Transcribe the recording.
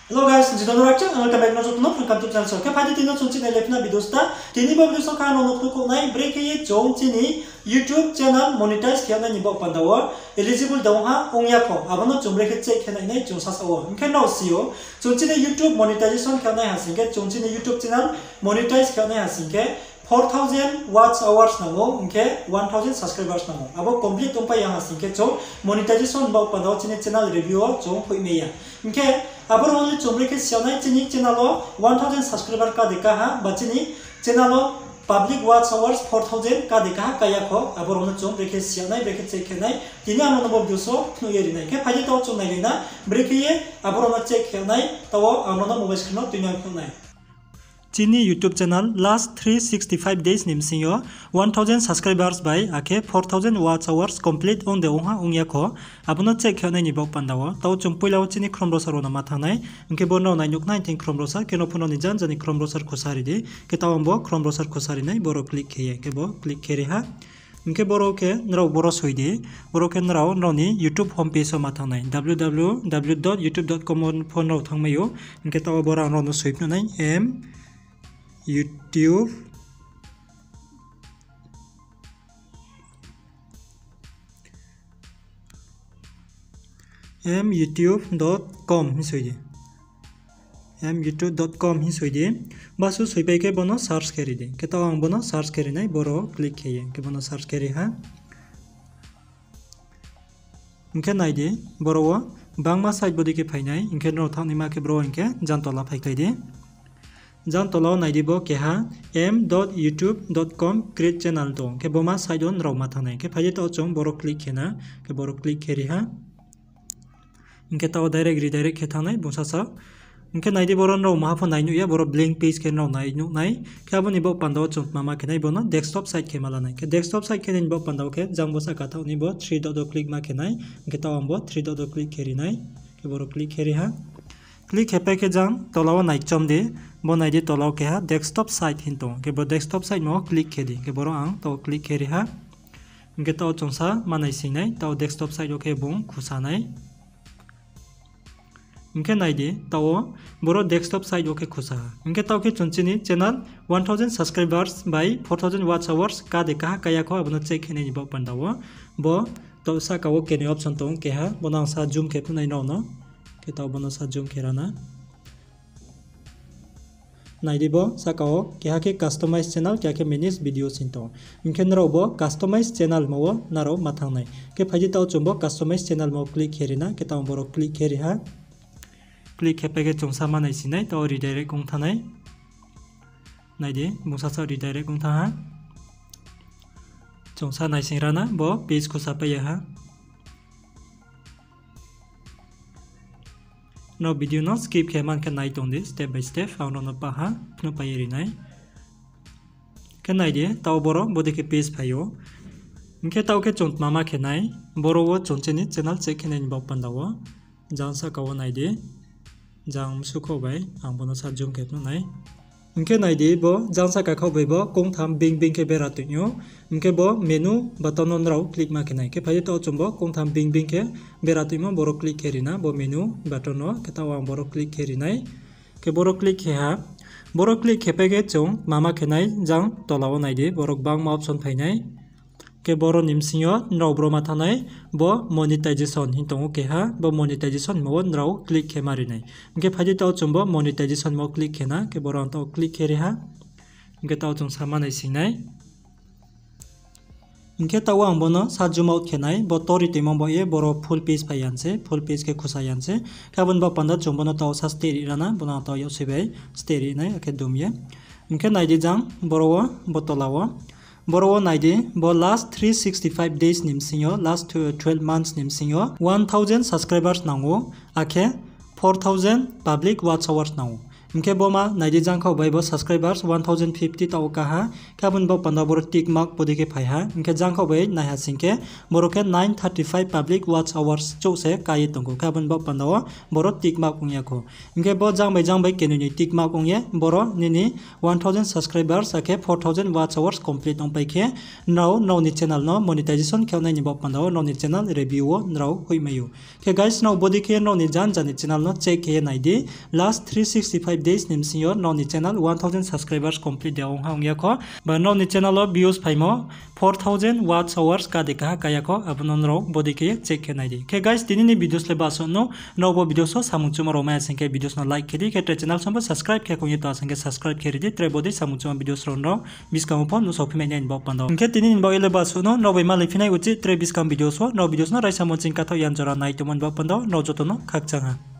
Hello guys, welcome back to YouTube channel. Okay, pada tino chunchi na lepna videos ta. Tini ba videos ka ano no ko nai brekhe ye chongchi ni YouTube channel monetize kya na ni ba pandawa eligible daw ha ongya ko. Abano chomrekhe check kya na chung sasawo. Inken no siyo. Chunchi ni YouTube monetization kya na hasinge chunchi ni YouTube channel monetize kya na hasinge 4000 watch hours namo inke 1000 subscribers namo. Abo complete tumpa yang hasinge chong monetization ba pandawa chini channel review chong phoi meya. Inke अब रोने चुम्बरे के सियाना चीनी चैनलो 1000 subscriber का देखा है बच्चनी चैनलो public watch hours 4000 का देखा है कया को अब रोने चुम्बरे के सियाना ब्रेक चेक है नहीं तीन आनो नंबर दूसरो ये नहीं के फायदे तो चुम नहीं लेना ब्रेक ये अब रोने चेक है नहीं तो वो आनो नंबर मोबाइल स्क्रीन तीन आनो नहीं चीनी YouTube channel last 365 days nimsinyo 1000 subscribers by ake 4000 watch hours complete on the onha ongya ko abono check khone ni bok pandawo taw chumpulao chini chrome browser ona mathanai inke bono 919 chrome browser keno phono ni jan jani chrome browser khosari di ke tawambo chrome browser khosari nai boro click kheye ke bo click khere ha inke boro ke nrao boro soidi boro ke nrao nroni YouTube homepage o mathanai www.youtube.com phone rao thangmayo inke taw bora nrao no soipno nai YouTube youtube.com हिसोइदे youtube.com हिसोइदे Basu सोइबाय के बनो search करि दे के ताव आं बनो search करि नाय बरो क्लिक खेये के बनो सर्च करि हा इनके नायदे बरो बांगमा साइट बदि के फाइनाय इनके नो थानि मा के ब्रो इनके जानतला फाइखायदे जान तलाव नाइदिबो केहा m.youtube.com create channel दो के बोमा साइड on राव माथानाय के फाइदे तो चों बरो क्लिक खेना के बरो क्लिक खेरिहा इनके ताव डायरेक्ट रिडायरेक्ट खेथानाय बुसासा इनके नाइदि बरो राव माफो नाइनु या बरो ब्लैंक पेज के राव नाइनु नाय के आबो निबो पांदाव चों मामा के नाय बोनो डेस्कटॉप साइट के मालानाय के डेस्कटॉप साइट के निबो पांदाव के जांबोसा काथाव निबो 3 डॉट क्लिक मा केनाय इनके ताव आंबो 3 डॉट क्लिक खेरिनाय के बरो क्लिक खेरिहा क्लिक हेपे के जां तलाव नाइचम दे बो नाइदि तलाव के हा डेस्कटॉप साइट हिंतो के बो डेस्कटॉप साइट मो क्लिक खेदि के बरो आं तो क्लिक खेरि हा इनके तो चोंसा मानाय सिनाय तो डेस्कटॉप साइट ओके बुं खुसानाय इनके नाइदि तो बरो डेस्कटॉप साइट ओके खुसा इनके तो के चुनचिनी channel 1000 subscribers by 4000 watch hours का देखा कया को अब चेक हेने निबो पंदावो बो तो सा कावो केने ऑप्शन तो के हा बना सा जूम के नै न के तो बनो सा जूम केराना नाइदिबो साकाओ क्या के कस्टमाइज चैनल क्या के मैनेज वीडियो सिंतो इनके नरावबो कस्टमाइज चैनल मो नारो माथांनाय के फाइदि ताव चुम्बो कस्टमाइज चैनल मो क्लिक हेरिना के ताव बरो क्लिक हेरिहा क्लिक हेपे के चोंसा मानाय सिनाय तो रिडायरेक्ट गं थानाय नाइदि बुसासा रिडायरेक्ट गं थाहा चोंसा नायसिंराना बो पेज को सापाया no video no skip keman kan nai tong this step by step found on the paha no payeri nai kan nai de taw boro bode ke page phayo inke taw ke chont mama ke nai boro wo choncheni channel check ke nai bok pandawo jansa kawo nai de jang suko bai ang bono sa jum ke no nai इनके नाइदि बो जानसा का खाव बेबो कों थाम Bing Bing के बेरा तुन्यो इनके बो मेनू बटन ऑन राव क्लिक मा के नाइ के फाइदे तो चुम्बो कों थाम बिंग बिंग के बेरा तुइमो बरो क्लिक हेरिना बो मेनू बटन ओ के ताव बरो क्लिक हेरिनाय के बरो क्लिक हेहा बरो क्लिक हेपे के चों मामा के नाइ जां तलाव नाइदि बरो बांग मा ऑप्शन फाइनाय के बरो निमसियो नराव ब्रो माथानाय बो monetization हिंतो के हा बो monetization मो नराव क्लिक हे मारिनाय इनके फाइदे तो चुम्बो monetization मो क्लिक हेना के बरो तो क्लिक हेरे हा इनके ताव चों सामानाय सिनाय इनके ताव आं बोनो सा जूम आउट खेनाय बो तोरि टिमो बो ये बरो फुल पेज फायानसे फुल पेज के खुसायानसे काबन बो पंदा चुम्बोनो ताव सा स्टेरी राना बोना ताव यो सिबाय स्टेरी नाय के दुमिया इनके नाइदि जां बरो बो तलाव बरो नाइदि बो लास्ट 365 days निमसियो लास्ट 12 months निमसियो 1000 subscribers नांगो आखे 4000 public watch hours नांगो Mke boma naidi jang khau bai bo subscribers 1050 tau kaha kabun bo panda bor tick mark podike phaiha mke jang khau bai nai ha singke boroke 935 public watch hours chose kai tongo kabun bo panda boro tick mark ungya ko mke bo jang bai kenuni tick mark ungye boro nini 1000 subscribers ake 4000 watch hours complete ong paike no ni channel no monetization kheonai ni bo panda no ni channel review nrau hoimayu ke guys no bodike no ni jan channel no check ke naidi last 365 days nimsio no ni channel 1000 subscribers complete deong haungya ko ba no ni channel views phaimo 4000 watch hours ka dekha kaya ko abonon ro bodike check ke naidi ke guys dinini videos le baso no bo videos so samungchuma roma singke videos no like kedi ke channel somba subscribe ke ko yeta singke subscribe keri di tre bodi samungchuma videos ro no biskam pon no sophi menya inbo pando ke dinini bo ile baso no bai malai finai uchi tre biskam videos no videos no raisa moching ka tho yan jora nai tumon bo pando no joto no khakchanga